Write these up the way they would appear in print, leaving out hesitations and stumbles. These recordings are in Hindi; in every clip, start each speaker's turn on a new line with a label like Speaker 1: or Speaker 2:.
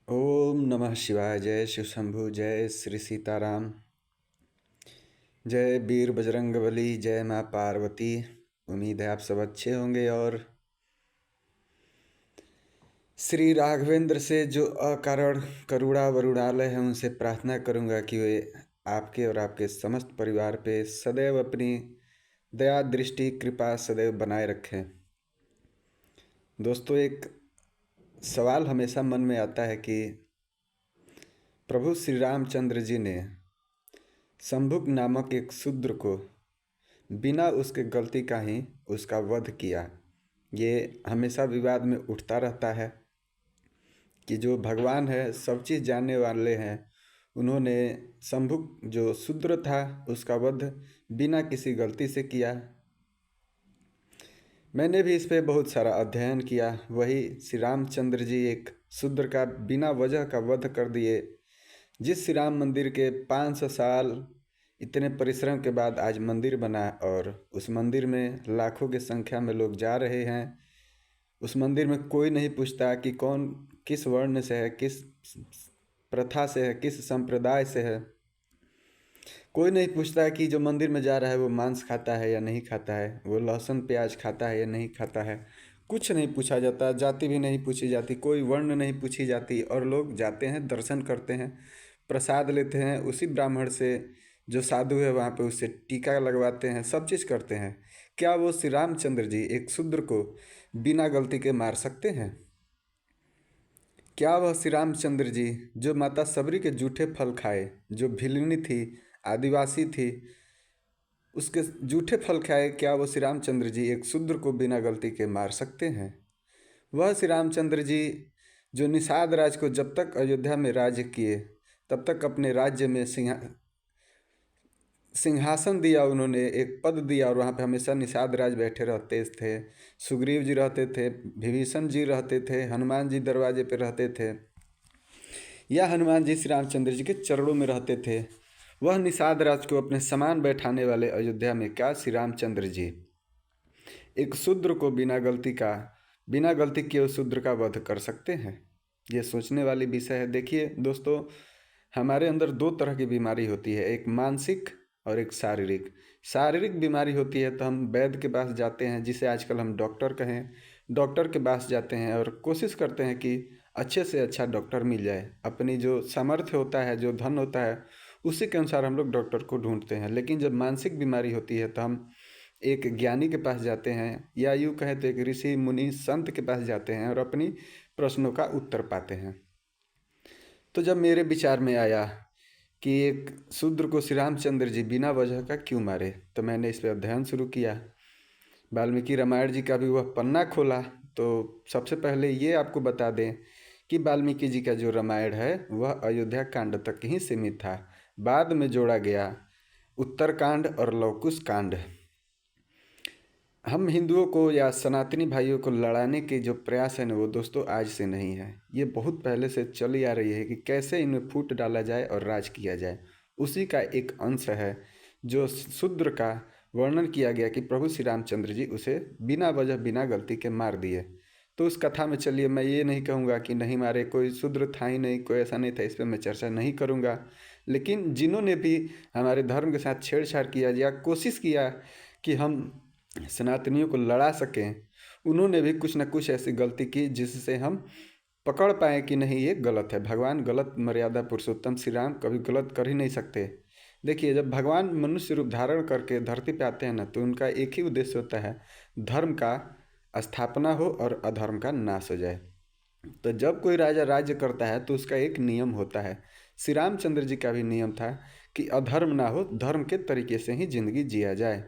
Speaker 1: ओम नमः शिवाय। जय शिव शंभु। जय श्री सीताराम। जय वीर बजरंगबली। जय माँ पार्वती। उम्मीद है आप सब अच्छे होंगे। और श्री राघवेंद्र से जो अकारण करुणा वरुणालय है उनसे प्रार्थना करूंगा कि वे आपके और आपके समस्त परिवार पे सदैव अपनी दया दृष्टि कृपा सदैव बनाए रखें। दोस्तों, एक सवाल हमेशा मन में आता है कि प्रभु श्री रामचंद्र जी ने शंभुक नामक एक शूद्र को बिना उसके गलती का ही उसका वध किया। ये हमेशा विवाद में उठता रहता है कि जो भगवान है, सब चीज़ जानने वाले हैं, उन्होंने शंभुक जो शूद्र था उसका वध बिना किसी गलती से किया। मैंने भी इस पे बहुत सारा अध्ययन किया। वही श्री रामचंद्र जी एक शूद्र का बिना वजह का वध कर दिए। जिस श्री राम मंदिर के 500 साल इतने परिश्रम के बाद आज मंदिर बना और उस मंदिर में लाखों की संख्या में लोग जा रहे हैं। उस मंदिर में कोई नहीं पूछता कि कौन किस वर्ण से है, किस प्रथा से है, किस संप्रदाय से है। कोई नहीं पूछता कि जो मंदिर में जा रहा है वो मांस खाता है या नहीं खाता है, वो लहसुन प्याज खाता है या नहीं खाता है। कुछ नहीं पूछा जाता। जाति भी नहीं पूछी जाती, कोई वर्ण नहीं पूछी जाती। और लोग जाते हैं, दर्शन करते हैं, प्रसाद लेते हैं उसी ब्राह्मण से जो साधु है वहाँ पे, उससे टीका लगवाते हैं, सब चीज़ करते हैं। क्या वो श्री रामचंद्र जी एक शूद्र को बिना गलती के मार सकते हैं? क्या वह श्री रामचंद्र जी जो माता सबरी के जूठे फल खाए, जो भिलनी थी, आदिवासी थी, उसके जूठे फल खाए, क्या वो श्री रामचंद्र जी एक शूद्र को बिना गलती के मार सकते हैं? वह श्री रामचंद्र जी जो निषाद राज को जब तक अयोध्या में राज्य किए तब तक अपने राज्य में सिंहासन दिया, उन्होंने एक पद दिया और वहाँ पे हमेशा निषाद राज बैठे रहते थे। सुग्रीव जी रहते थे, विभीषण जी रहते थे, हनुमान जी दरवाजे पे रहते थे, या हनुमान जी श्री रामचंद्र जी के चरणों में रहते थे। वह निषाद राज को अपने समान बैठाने वाले अयोध्या में क्या श्री रामचंद्र जी एक शूद्र को बिना गलती किए उस शूद्र का वध कर सकते हैं? ये सोचने वाली विषय है। देखिए दोस्तों, हमारे अंदर दो तरह की बीमारी होती है, एक मानसिक और एक शारीरिक। शारीरिक बीमारी होती है तो हम वैद्य के पास जाते हैं, जिसे आजकल हम डॉक्टर कहें। डॉक्टर के पास जाते हैं और कोशिश करते हैं कि अच्छे से अच्छा डॉक्टर मिल जाए। अपनी जो सामर्थ्य होता है, जो धन होता है, उसी के अनुसार हम लोग डॉक्टर को ढूंढते हैं। लेकिन जब मानसिक बीमारी होती है तो हम एक ज्ञानी के पास जाते हैं, या यूँ कहें तो एक ऋषि मुनि संत के पास जाते हैं और अपनी प्रश्नों का उत्तर पाते हैं। तो जब मेरे विचार में आया कि एक शूद्र को श्री रामचंद्र जी बिना वजह का क्यों मारे, तो मैंने इस पर अध्ययन शुरू किया। वाल्मीकि रामायण जी का भी वह पन्ना खोला तो सबसे पहले ये आपको बता दें कि वाल्मीकि जी का जो रामायण है वह अयोध्या कांड तक ही सीमित था। बाद में जोड़ा गया उत्तरकांड और लवकुश कांड। हम हिंदुओं को या सनातनी भाइयों को लड़ाने के जो प्रयास है ना, वो दोस्तों आज से नहीं है। ये बहुत पहले से चली आ रही है कि कैसे इनमें फूट डाला जाए और राज किया जाए। उसी का एक अंश है जो शूद्र का वर्णन किया गया कि प्रभु श्री रामचंद्र जी उसे बिना वजह बिना गलती के मार दिए। तो उस कथा में चलिए, मैं ये नहीं कहूँगा कि नहीं मारे, कोई शूद्र था ही नहीं, कोई ऐसा नहीं था, इस पर मैं चर्चा नहीं करूँगा। लेकिन जिन्होंने भी हमारे धर्म के साथ छेड़छाड़ किया या कोशिश किया कि हम सनातनियों को लड़ा सकें, उन्होंने भी कुछ न कुछ ऐसी गलती की जिससे हम पकड़ पाए कि नहीं ये गलत है। भगवान गलत, मर्यादा पुरुषोत्तम श्री राम कभी गलत कर ही नहीं सकते। देखिए, जब भगवान मनुष्य रूप धारण करके धरती पे आते हैं ना, तो उनका एक ही उद्देश्य होता है, धर्म का स्थापना हो और अधर्म का नाश हो जाए। तो जब कोई राजा राज्य करता है तो उसका एक नियम होता है। श्री रामचंद्र जी का भी नियम था कि अधर्म ना हो, धर्म के तरीके से ही जिंदगी जिया जाए।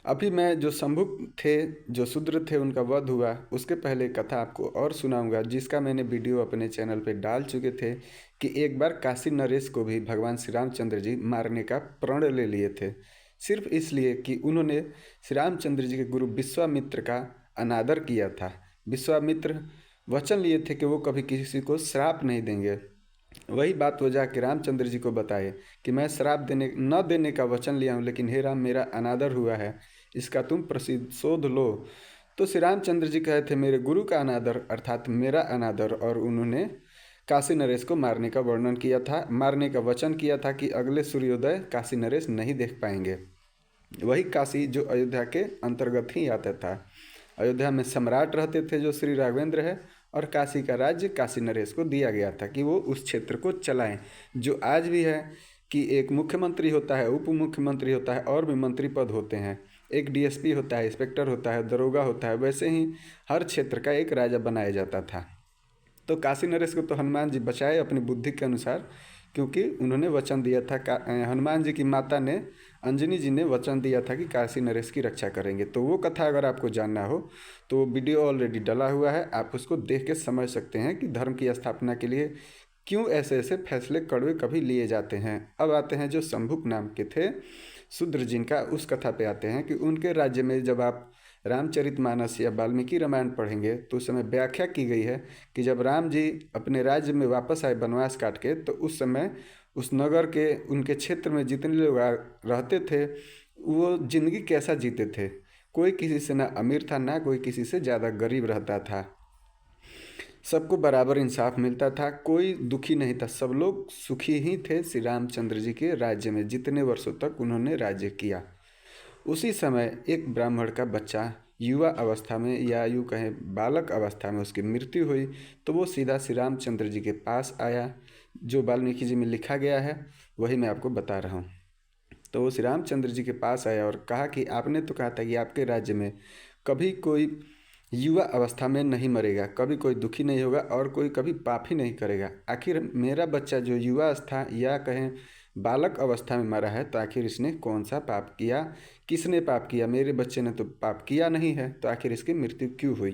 Speaker 1: अभी मैं जो शंभुक थे, जो शूद्र थे, उनका वध हुआ, उसके पहले एक कथा आपको और सुनाऊंगा जिसका मैंने वीडियो अपने चैनल पे डाल चुके थे कि एक बार काशी नरेश को भी भगवान श्री रामचंद्र जी मारने का प्रण ले लिए थे, सिर्फ इसलिए कि उन्होंने श्री रामचंद्र जी के गुरु विश्वामित्र का अनादर किया था। विश्वामित्र वचन लिए थे कि वो कभी किसी को श्राप नहीं देंगे। वही बात वो जाके रामचंद्र जी को बताए कि मैं श्राप न देने का वचन लिया हूँ, लेकिन हे राम, मेरा अनादर हुआ है, इसका तुम प्रतिशोध लो। तो श्री रामचंद्र जी कहे थे मेरे गुरु का अनादर अर्थात मेरा अनादर, और उन्होंने काशी नरेश को मारने का वर्णन किया था, मारने का वचन किया था कि अगले सूर्योदय काशी नरेश नहीं देख पाएंगे। वही काशी जो अयोध्या के अंतर्गत ही आता था। अयोध्या में सम्राट रहते थे जो श्री राघवेंद्र है, और काशी का राज्य काशी नरेश को दिया गया था कि वो उस क्षेत्र को चलाएं। जो आज भी है कि एक मुख्यमंत्री होता है, उप मुख्यमंत्री होता है, और भी मंत्री पद होते हैं, एक डीएसपी होता है, इंस्पेक्टर होता है, दरोगा होता है, वैसे ही हर क्षेत्र का एक राजा बनाया जाता था। तो काशी नरेश को तो हनुमान जी बचाए अपनी बुद्धि के अनुसार, क्योंकि उन्होंने वचन दिया था। हनुमान जी की माता ने, अंजनी जी ने वचन दिया था कि काशी नरेश की रक्षा करेंगे। तो वो कथा अगर आपको जानना हो तो वो वीडियो ऑलरेडी डला हुआ है, आप उसको देख के समझ सकते हैं कि धर्म की स्थापना के लिए क्यों ऐसे ऐसे फैसले कड़वे कभी लिए जाते हैं। अब आते हैं जो शंभुक नाम के थे शूद्र जिनका, उस कथा पे आते हैं कि उनके राज्य में जब आप रामचरितमानस या वाल्मीकि रामायण पढ़ेंगे तो उस समय व्याख्या की गई है कि जब राम जी अपने राज्य में वापस आए वनवास काट के, तो उस समय उस नगर के, उनके क्षेत्र में जितने लोग रहते थे वो जिंदगी कैसा जीते थे। कोई किसी से ना अमीर था, ना कोई किसी से ज़्यादा गरीब रहता था, सबको बराबर इंसाफ मिलता था, कोई दुखी नहीं था, सब लोग सुखी ही थे श्री रामचंद्र जी के राज्य में जितने वर्षों तक उन्होंने राज्य किया। उसी समय एक ब्राह्मण का बच्चा युवा अवस्था में, या यूँ कहें बालक अवस्था में, उसकी मृत्यु हुई। तो वो सीधा श्री रामचंद्र जी के पास आया, जो वाल्मीकि जी में लिखा गया है वही मैं आपको बता रहा हूँ। तो वो श्री रामचंद्र जी के पास आया और कहा कि आपने तो कहा था कि आपके राज्य में कभी कोई युवा अवस्था में नहीं मरेगा, कभी कोई दुखी नहीं होगा, और कोई कभी पाप ही नहीं करेगा। आखिर मेरा बच्चा जो युवा अवस्था या कहें बालक अवस्था में मरा है, तो आखिर इसने कौन सा पाप किया, किसने पाप किया? मेरे बच्चे ने तो पाप किया नहीं है, तो आखिर इसकी मृत्यु क्यों हुई?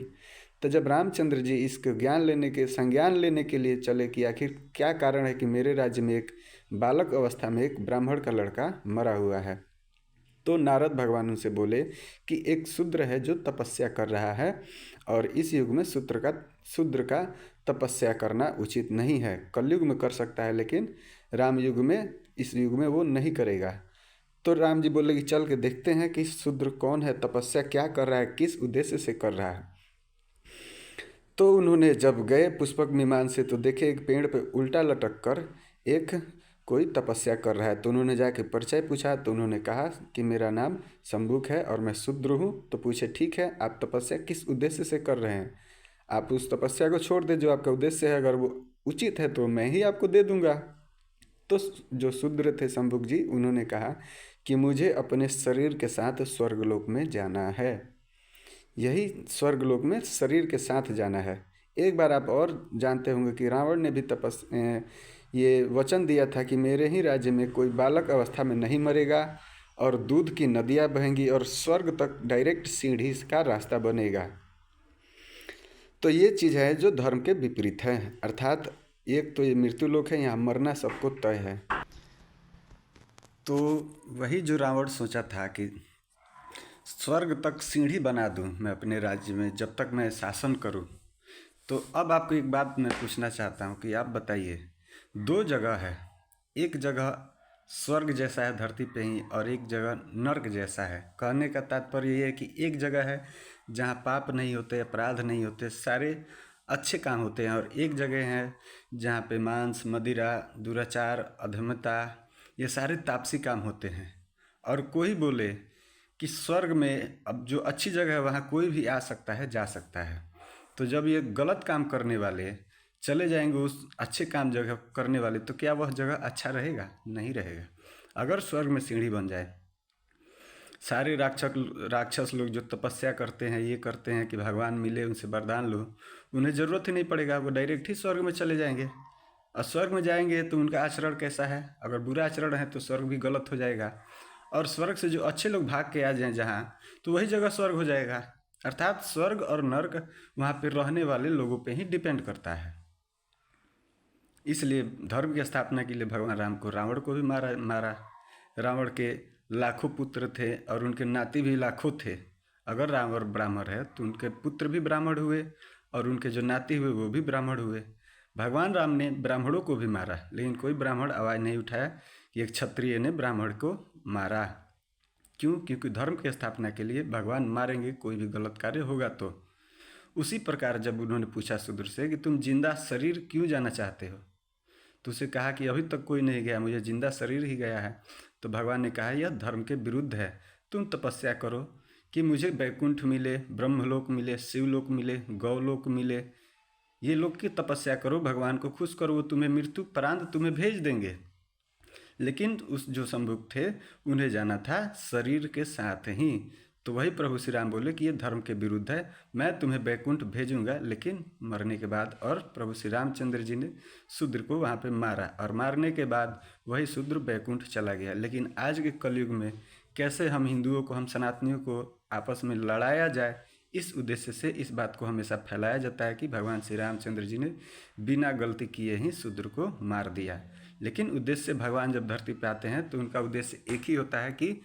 Speaker 1: तो जब रामचंद्र जी इसके संज्ञान लेने के लिए चले कि आखिर क्या कारण है कि मेरे राज्य में एक बालक अवस्था में एक ब्राह्मण का लड़का मरा हुआ है, तो नारद भगवान उनसे बोले कि एक शूद्र है जो तपस्या कर रहा है, और इस युग में शूद्र का तपस्या करना उचित नहीं है। कलयुग में कर सकता है, लेकिन राम युग में, इस युग में वो नहीं करेगा। तो राम जी बोले कि चल के देखते हैं कि शूद्र कौन है, तपस्या क्या कर रहा है, किस उद्देश्य से कर रहा है। तो उन्होंने जब गए पुष्पक विमान से, तो देखे एक पेड़ पे उल्टा लटक कर एक कोई तपस्या कर रहा है। तो उन्होंने जाके परिचय पूछा, तो उन्होंने कहा कि मेरा नाम शंभुक है और मैं शूद्र हूँ। तो पूछे ठीक है, आप तपस्या किस उद्देश्य से कर रहे हैं? आप उस तपस्या को छोड़ दे जो आपका उद्देश्य है, अगर वो उचित है तो मैं ही आपको दे दूंगा। तो जो शूद्र थे शंभुक जी, उन्होंने कहा कि मुझे अपने शरीर के साथ स्वर्गलोक में जाना है, यही स्वर्गलोक में शरीर के साथ जाना है। एक बार आप और जानते होंगे कि रावण ने भी ये वचन दिया था कि मेरे ही राज्य में कोई बालक अवस्था में नहीं मरेगा, और दूध की नदियाँ बहेंगी, और स्वर्ग तक डायरेक्ट सीढ़ी का रास्ता बनेगा। तो ये चीज़ है जो धर्म के विपरीत है, अर्थात एक तो ये मृत्यु लोक है, यहाँ मरना सबको तय है। तो वही जो रावण सोचा था कि स्वर्ग तक सीढ़ी बना दूं मैं अपने राज्य में जब तक मैं शासन करूं। तो अब आपको एक बात मैं पूछना चाहता हूं कि आप बताइए, दो जगह है, एक जगह स्वर्ग जैसा है धरती पे ही, और एक जगह नर्क जैसा है। कहने का तात्पर्य ये है कि एक जगह है जहाँ पाप नहीं होते, अपराध नहीं होते, सारे अच्छे काम होते हैं, और एक जगह है जहाँ पे मांस, मदिरा, दुराचार, अधमता, ये सारे तापसी काम होते हैं। और कोई बोले कि स्वर्ग में अब जो अच्छी जगह है वहाँ कोई भी आ सकता है, जा सकता है। तो जब ये गलत काम करने वाले चले जाएंगे उस अच्छे काम जगह करने वाले, तो क्या वह जगह अच्छा रहेगा? नहीं रहेगा। अगर स्वर्ग में सीढ़ी बन जाए, सारे राक्षस लोग जो तपस्या करते हैं, ये करते हैं कि भगवान मिले, उनसे वरदान लो, उन्हें ज़रूरत ही नहीं पड़ेगा, वो डायरेक्ट ही स्वर्ग में चले जाएंगे। और स्वर्ग में जाएंगे तो उनका आचरण कैसा है? अगर बुरा आचरण है तो स्वर्ग भी गलत हो जाएगा, और स्वर्ग से जो अच्छे लोग भाग के आ जाएं जहाँ, तो वही जगह स्वर्ग हो जाएगा। अर्थात स्वर्ग और नर्क वहाँ पे रहने वाले लोगों पे ही डिपेंड करता है। इसलिए धर्म की स्थापना के लिए भगवान राम को रावण को भी मारा। रावण के लाखों पुत्र थे और उनके नाती भी लाखों थे। अगर रावण ब्राह्मण है तो उनके पुत्र भी ब्राह्मण हुए, और उनके जो नाती हुए वो भी ब्राह्मण हुए। भगवान राम ने ब्राह्मणों को भी मारा, लेकिन कोई ब्राह्मण आवाज़ नहीं उठाया कि एक क्षत्रिय ने ब्राह्मण को मारा। क्यों? क्योंकि धर्म की स्थापना के लिए भगवान मारेंगे कोई भी गलत कार्य होगा तो। उसी प्रकार जब उन्होंने पूछा शूद्र से कि तुम जिंदा शरीर क्यों जाना चाहते हो, तो उसे कहा कि अभी तक कोई नहीं गया, मुझे जिंदा शरीर ही गया है। तो भगवान ने कहा यह धर्म के विरुद्ध है, तुम तपस्या करो कि मुझे वैकुंठ मिले, ब्रह्मलोक मिले, शिवलोक मिले, गौलोक मिले। ये लोक की तपस्या करो, भगवान को खुश करो, वो तुम्हें मृत्यु प्रांत तुम्हें भेज देंगे। लेकिन उस जो शंभुक थे उन्हें जाना था शरीर के साथ ही। तो वही प्रभु श्री राम बोले कि ये धर्म के विरुद्ध है, मैं तुम्हें बैकुंठ भेजूंगा लेकिन मरने के बाद। और प्रभु श्री रामचंद्र जी ने शूद्र को वहाँ पे मारा और मारने के बाद वही शूद्र बैकुंठ चला गया। लेकिन आज के कलयुग में कैसे हम हिंदुओं को, हम सनातनियों को आपस में लड़ाया जाए, इस उद्देश्य से इस बात को हमेशा फैलाया जाता है कि भगवान श्री रामचंद्र जी ने बिना गलती किए ही शूद्र को मार दिया। लेकिन उद्देश्य भगवान जब धरती पे आते हैं तो उनका उद्देश्य एक ही होता है कि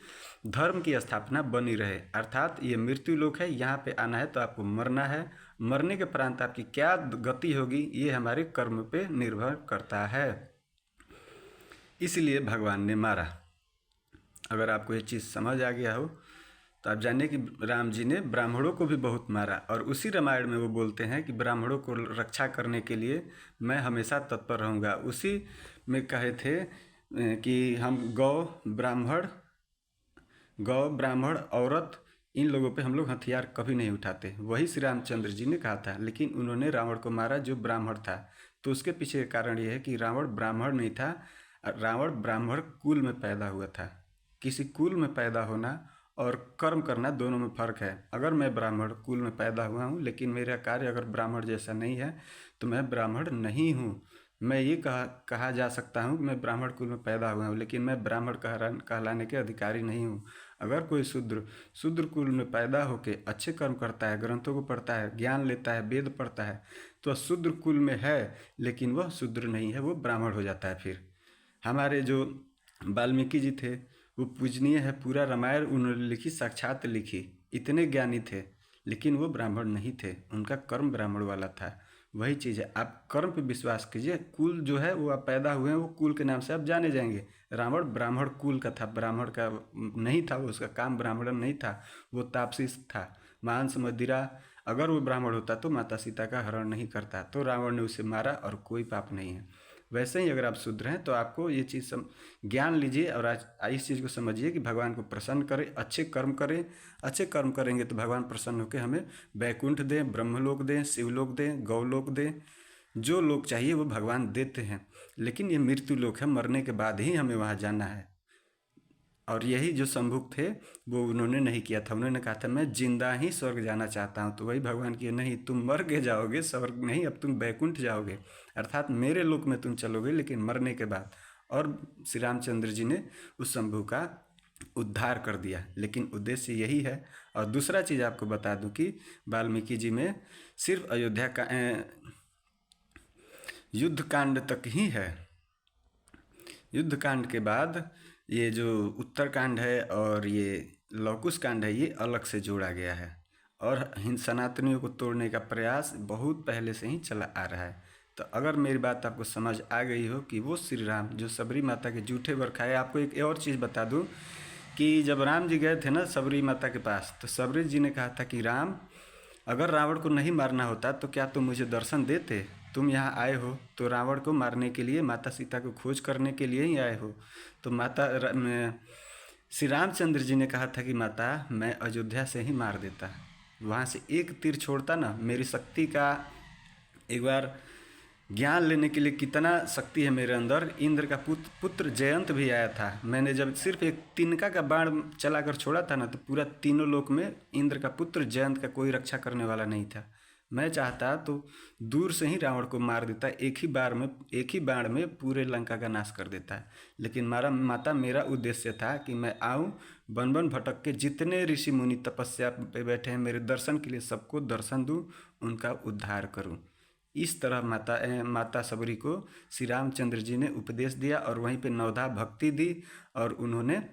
Speaker 1: धर्म की स्थापना बनी रहे। अर्थात ये मृत्यु लोक है, यहाँ पे आना है तो आपको मरना है, मरने के उपरांत आपकी क्या गति होगी ये हमारे कर्म पे निर्भर करता है। इसलिए भगवान ने मारा। अगर आपको ये चीज़ समझ आ गया हो तो आप जानिए कि राम जी ने ब्राह्मणों को भी बहुत मारा। और उसी रामायण में वो बोलते हैं कि ब्राह्मणों को रक्षा करने के लिए मैं हमेशा तत्पर रहूँगा। उसी में कहे थे कि हम गौ ब्राह्मण औरत इन लोगों पे हम लोग हथियार कभी नहीं उठाते। वही श्री रामचंद्र जी ने कहा था, लेकिन उन्होंने रावण को मारा जो ब्राह्मण था। तो उसके पीछे कारण ये है कि रावण ब्राह्मण नहीं था, रावण ब्राह्मण कुल में पैदा हुआ था। किसी कुल में पैदा होना और कर्म करना दोनों में फ़र्क है। अगर मैं ब्राह्मण कुल में पैदा हुआ हूँ लेकिन मेरा कार्य अगर ब्राह्मण जैसा नहीं है तो मैं ब्राह्मण नहीं हूँ। मैं ये कहा जा सकता हूँ कि मैं ब्राह्मण कुल में पैदा हुआ हूँ लेकिन मैं ब्राह्मण कहलाने के अधिकारी नहीं हूँ। अगर कोई शूद्र कुल में पैदा होकर अच्छे कर्म करता है, ग्रंथों को पढ़ता है, ज्ञान लेता है, वेद पढ़ता है, तो शूद्र कुल में है लेकिन वह शूद्र नहीं है, वो ब्राह्मण हो जाता है। फिर हमारे जो वाल्मीकि जी थे वो पूजनीय है, पूरा रामायण उन्होंने लिखी, साक्षात लिखी, इतने ज्ञानी थे लेकिन वो ब्राह्मण नहीं थे, उनका कर्म ब्राह्मण वाला था। वही चीज़ है, आप कर्म पे विश्वास कीजिए। कुल जो है वो आप पैदा हुए हैं, वो कुल के नाम से आप जाने जाएंगे। रावण ब्राह्मण कुल का था, ब्राह्मण का नहीं था, वो उसका काम ब्राह्मण नहीं था, वो तापसी था। मांस मदिरा, अगर वो ब्राह्मण होता तो माता सीता का हरण नहीं करता, तो रावण ने उसे मारा और कोई पाप नहीं है। वैसे ही अगर आप शुद्ध हैं तो आपको ये चीज़ ज्ञान लीजिए और आज इस चीज़ को समझिए कि भगवान को प्रसन्न करें, अच्छे कर्म करें। अच्छे कर्म करेंगे तो भगवान प्रसन्न होकर हमें वैकुंठ दें, ब्रह्मलोक दें, शिवलोक दें, गौलोक दें। जो लोक चाहिए वो भगवान देते हैं। लेकिन ये मृत्यु लोक है, मरने के बाद ही हमें वहाँ जाना है। और यही जो शंभुक थे वो उन्होंने नहीं किया था, उन्होंने कहा था मैं जिंदा ही स्वर्ग जाना चाहता हूँ। तो वही भगवान की नहीं, तुम मर के जाओगे, स्वर्ग नहीं, अब तुम बैकुंठ जाओगे, अर्थात मेरे लोक में तुम चलोगे लेकिन मरने के बाद। और श्री रामचंद्र जी ने उस शंभु का उद्धार कर दिया। लेकिन उद्देश्य यही है। और दूसरा चीज़ आपको बता दूं कि वाल्मीकि जी में सिर्फ अयोध्या का युद्ध कांड तक ही है। युद्ध कांड के बाद ये जो उत्तरकांड है और ये लवकुश कांड है ये अलग से जोड़ा गया है। और हिंद सनातनियों को तोड़ने का प्रयास बहुत पहले से ही चला आ रहा है। तो अगर मेरी बात आपको समझ आ गई हो कि वो श्री राम जो सबरी माता के जूठे वर खाए। आपको एक और चीज़ बता दूं कि जब राम जी गए थे ना सबरी माता के पास, तो सबरी जी ने कहा था कि राम, अगर रावण को नहीं मारना होता तो क्या तुम मुझे दर्शन देते? तुम यहाँ आए हो तो रावण को मारने के लिए, माता सीता को खोज करने के लिए ही आए हो। तो श्री रामचंद्र जी ने कहा था कि माता मैं अयोध्या से ही मार देता, वहाँ से एक तीर छोड़ता ना। मेरी शक्ति का एक बार ज्ञान लेने के लिए कितना शक्ति है मेरे अंदर। इंद्र का पुत्र जयंत भी आया था, मैंने जब सिर्फ एक तिनका का बाण चलाकर छोड़ा था ना तो पूरा तीनों लोक में इंद्र का पुत्र जयंत का कोई रक्षा करने वाला नहीं था। मैं चाहता तो दूर से ही रावण को मार देता, एक ही बाण में पूरे लंका का नाश कर देता है। लेकिन माता मेरा उद्देश्य था कि मैं आऊँ, वन वन भटक के जितने ऋषि मुनि तपस्या पे बैठे हैं मेरे दर्शन के लिए सबको दर्शन दूँ, उनका उद्धार करूँ। इस तरह माता सबरी को श्री रामचंद्र जी ने उपदेश दिया और वहीं पे नवधा भक्ति दी और उन्होंने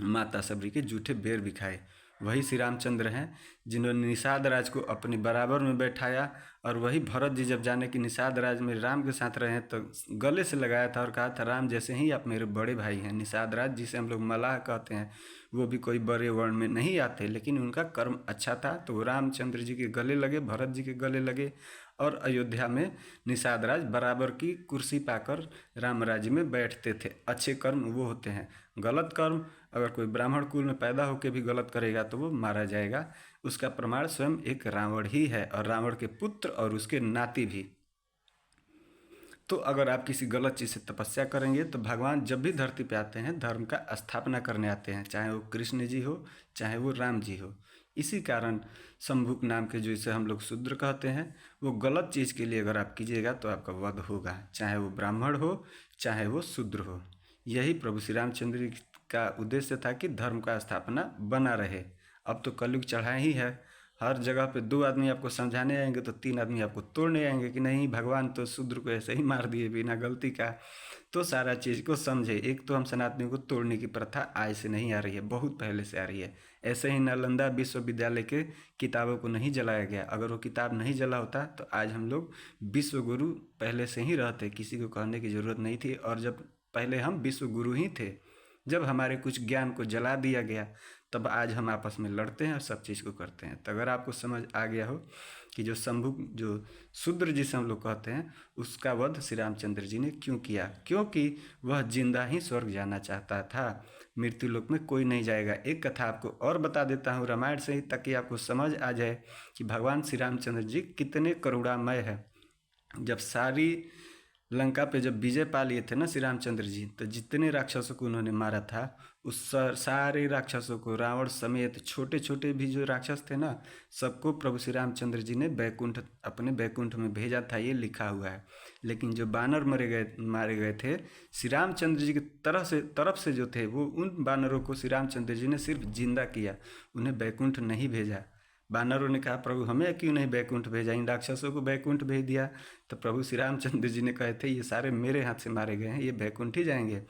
Speaker 1: माता सबरी के जूठे बेर भी खाए। वही श्री रामचंद्र हैं जिन्होंने निषाद राज को अपने बराबर में बैठाया। और वही भरत जी जब जाने कि निषाद राज में राम के साथ रहे तो गले से लगाया था और कहा था राम जैसे ही आप मेरे बड़े भाई हैं। निषाद राज जिसे हम लोग मलाह कहते हैं, वो भी कोई बड़े वर्ण में नहीं आते, लेकिन उनका कर्म अच्छा था तो वो रामचंद्र जी के गले लगे, भरत जी के गले लगे और अयोध्या में निषाद राज बराबर की कुर्सी पाकर राम राज्य में बैठते थे। अच्छे कर्म वो होते हैं। गलत कर्म, अगर कोई ब्राह्मण कुल में पैदा होकर भी गलत करेगा तो वो मारा जाएगा। उसका प्रमाण स्वयं एक रावण ही है, और रावण के पुत्र और उसके नाती भी। तो अगर आप किसी गलत चीज़ से तपस्या करेंगे तो भगवान जब भी धरती पे आते हैं धर्म का स्थापना करने आते हैं, चाहे वो कृष्ण जी हो चाहे वो राम जी हो। इसी कारण शंभुक नाम के जो इसे हम लोग शूद्र कहते हैं, वो गलत चीज़ के लिए अगर आप कीजिएगा तो आपका वध होगा, चाहे वो ब्राह्मण हो चाहे वो शूद्र हो। यही प्रभु श्री रामचंद्र जी का उद्देश्य था कि धर्म का स्थापना बना रहे। अब तो कलयुग चढ़ा ही है, हर जगह पे 2 आदमी आपको समझाने आएंगे तो 3 आदमी आपको तोड़ने आएंगे कि नहीं भगवान तो शूद्र को ऐसे ही मार दिए बिना गलती का। तो सारा चीज़ को समझे। एक तो हम सनातनियों को तोड़ने की प्रथा आज से नहीं आ रही है, बहुत पहले से आ रही है। ऐसे ही नालंदा विश्वविद्यालय के किताबों को नहीं जलाया गया। अगर वो किताब नहीं जला होता तो आज हम लोग विश्व गुरु पहले से ही रहते, किसी को कहने की ज़रूरत नहीं थी। और जब पहले हम विश्व गुरु ही थे, जब हमारे कुछ ज्ञान को जला दिया गया तब आज हम आपस में लड़ते हैं और सब चीज़ को करते हैं। तो अगर आपको समझ आ गया हो कि जो शंभु जो शूद्र जिसे हम लोग कहते हैं उसका वध श्री रामचंद्र जी ने क्यों किया, क्योंकि वह जिंदा ही स्वर्ग जाना चाहता था, मृत्यु लोक में कोई नहीं जाएगा। एक कथा आपको और बता देता हूँ रामायण से ही, ताकि आपको समझ आ जाए कि भगवान श्री रामचंद्र जी कितने करुणामय है। जब सारी लंका पे जब विजय पा लिए थे ना श्री रामचंद्र जी, तो जितने राक्षसों को उन्होंने मारा था उस सारे राक्षसों को रावण समेत छोटे छोटे भी जो राक्षस थे ना, सबको प्रभु श्री रामचंद्र जी ने बैकुंठ अपने बैकुंठ में भेजा था, ये लिखा हुआ है। लेकिन जो बानर मारे गए थे श्री रामचंद्र जी की तरफ से जो थे, वो उन बानरों को श्री रामचंद्र जी ने सिर्फ जिंदा किया, उन्हें बैकुंठ नहीं भेजा। बानरों ने कहा प्रभु हमें क्यों नहीं बैकुंठ भेजा, इन राक्षसों को बैकुंठ भेज दिया। तो प्रभु श्री रामचंद्र जी ने कहे थे ये सारे मेरे हाथ से मारे गए हैं, ये बैकुंठ ही जाएंगे,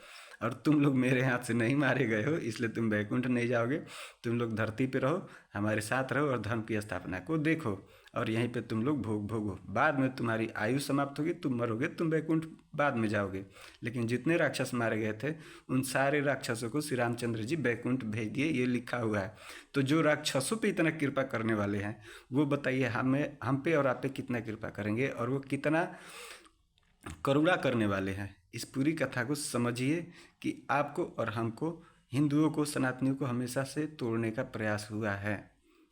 Speaker 1: और तुम लोग मेरे हाथ से नहीं मारे गए हो इसलिए तुम बैकुंठ नहीं जाओगे। तुम लोग धरती पे रहो, हमारे साथ रहो और धर्म की स्थापना को देखो, और यहीं पे तुम लोग भोगो। बाद में तुम्हारी आयु समाप्त होगी, तुम मरोगे, तुम बैकुंठ बाद में जाओगे। लेकिन जितने राक्षस मारे गए थे उन सारे राक्षसों को श्री रामचंद्र जी बैकुंठ भेज दिए, ये लिखा हुआ है। तो जो राक्षसों पे इतना कृपा करने वाले हैं, वो बताइए हम पे और आप पे कितना कृपा करेंगे, और वो कितना करुणा करने वाले हैं। इस पूरी कथा को समझिए कि आपको और हमको, हिंदुओं को, सनातनियों को हमेशा से तोड़ने का प्रयास हुआ है,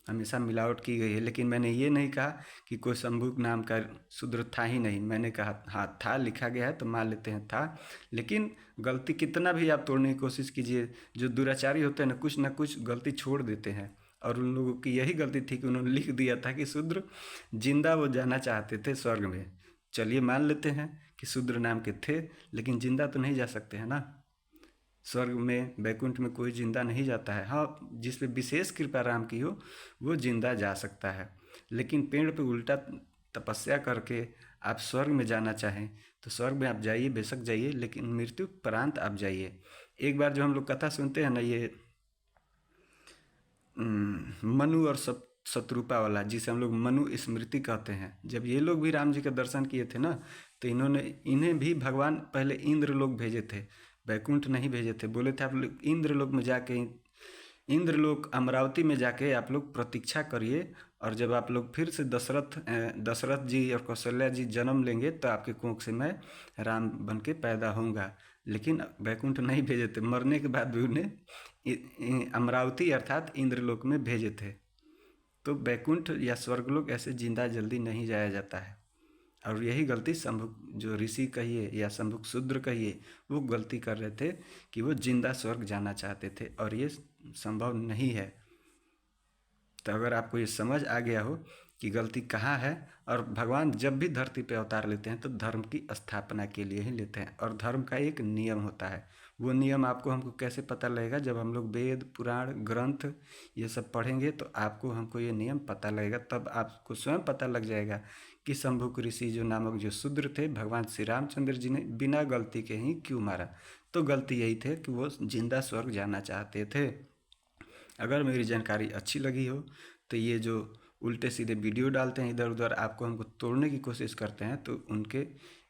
Speaker 1: हमेशा मिलावट की गई है। लेकिन मैंने ये नहीं कहा कि कोई शंभुक नाम का शूद्र था ही नहीं, मैंने कहा हाँ था, लिखा गया है तो मान लेते हैं था। लेकिन गलती कितना भी आप तोड़ने की कोशिश कीजिए, जो दुराचारी होते हैं ना कुछ गलती छोड़ देते हैं, और उन लोगों की यही गलती थी कि उन्होंने लिख दिया था कि शूद्र जिंदा वो जाना चाहते थे स्वर्ग में। चलिए मान लेते हैं कि शूद्र नाम के थे, लेकिन जिंदा तो नहीं जा सकते हैं ना स्वर्ग में, बैकुंठ में कोई जिंदा नहीं जाता है। हाँ, जिस पे विशेष कृपा राम की हो वो जिंदा जा सकता है। लेकिन पेड़ पे उल्टा तपस्या करके आप स्वर्ग में जाना चाहें तो स्वर्ग में आप जाइए, बेशक जाइए, लेकिन मृत्यु उपरांत आप जाइए। एक बार जो हम लोग कथा सुनते हैं ना, ये मनु और शत्रुपा वाला, जिसे हम लोग मनु स्मृति कहते हैं, जब ये लोग भी राम जी के दर्शन किए थे ना, तो इन्हें भी भगवान पहले इंद्र लोक भेजे थे, बैकुंठ नहीं भेजे थे। बोले थे आप लोग इंद्र लोक में जाके, इंद्रलोक अमरावती में जाके आप लोग प्रतीक्षा करिए, और जब आप लोग फिर से दशरथ जी और कौशल्या जी जन्म लेंगे तो आपके कोख से मैं राम बन के पैदा होऊंगा। लेकिन बैकुंठ नहीं भेजे थे, मरने के बाद भी उन्हें अमरावती अर्थात इंद्रलोक में भेजे थे। तो बैकुंठ या स्वर्गलोक ऐसे जिंदा जल्दी नहीं जाया जाता है। और यही गलती शंभुक जो ऋषि कहिए या शंभुक शूद्र कहिए, वो गलती कर रहे थे कि वो जिंदा स्वर्ग जाना चाहते थे, और ये संभव नहीं है। तो अगर आपको ये समझ आ गया हो कि गलती कहाँ है, और भगवान जब भी धरती पे अवतार लेते हैं तो धर्म की स्थापना के लिए ही लेते हैं, और धर्म का एक नियम होता है। वो नियम आपको हमको कैसे पता लगेगा, जब हम लोग वेद पुराण ग्रंथ ये सब पढ़ेंगे तो आपको हमको ये नियम पता लगेगा। तब आपको स्वयं पता लग जाएगा कि शंभुक ऋषि जो नामक जो शूद्र थे, भगवान श्री रामचंद्र जी ने बिना गलती के ही क्यों मारा। तो गलती यही थे कि वो जिंदा स्वर्ग जाना चाहते थे। अगर मेरी जानकारी अच्छी लगी हो तो ये जो उल्टे सीधे वीडियो डालते हैं इधर उधर, आपको हमको तोड़ने की कोशिश करते हैं, तो उनके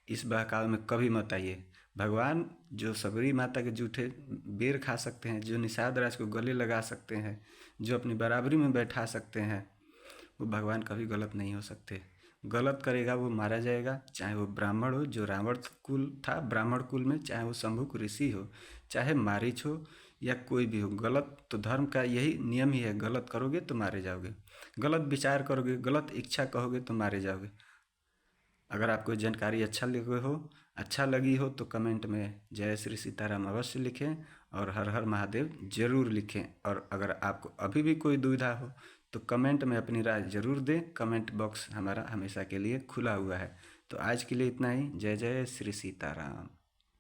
Speaker 1: इस बहकावे में कभी मत आइए। भगवान जो सबरी माता के जूठे बेर खा सकते हैं, जो निषाद राज को गले लगा सकते हैं, जो अपनी बराबरी में बैठा सकते हैं, वो भगवान कभी गलत नहीं हो सकते। गलत करेगा वो मारा जाएगा, चाहे वो ब्राह्मण हो, जो रावण कुल था ब्राह्मण कुल में, चाहे वो शंभुक ऋषि हो, चाहे मारीच हो, या कोई भी हो। गलत तो धर्म का यही नियम ही है, गलत करोगे तो मारे जाओगे, गलत विचार करोगे, गलत इच्छा कहोगे तो मारे जाओगे। अगर आपको जानकारी अच्छा लगी हो तो कमेंट में जय श्री सीताराम अवश्य लिखें और हर हर महादेव जरूर लिखें। और अगर आपको अभी भी कोई दुविधा हो तो कमेंट में अपनी राय जरूर दें। कमेंट बॉक्स हमारा हमेशा के लिए खुला हुआ है। तो आज के लिए इतना ही। जय जय श्री सीताराम।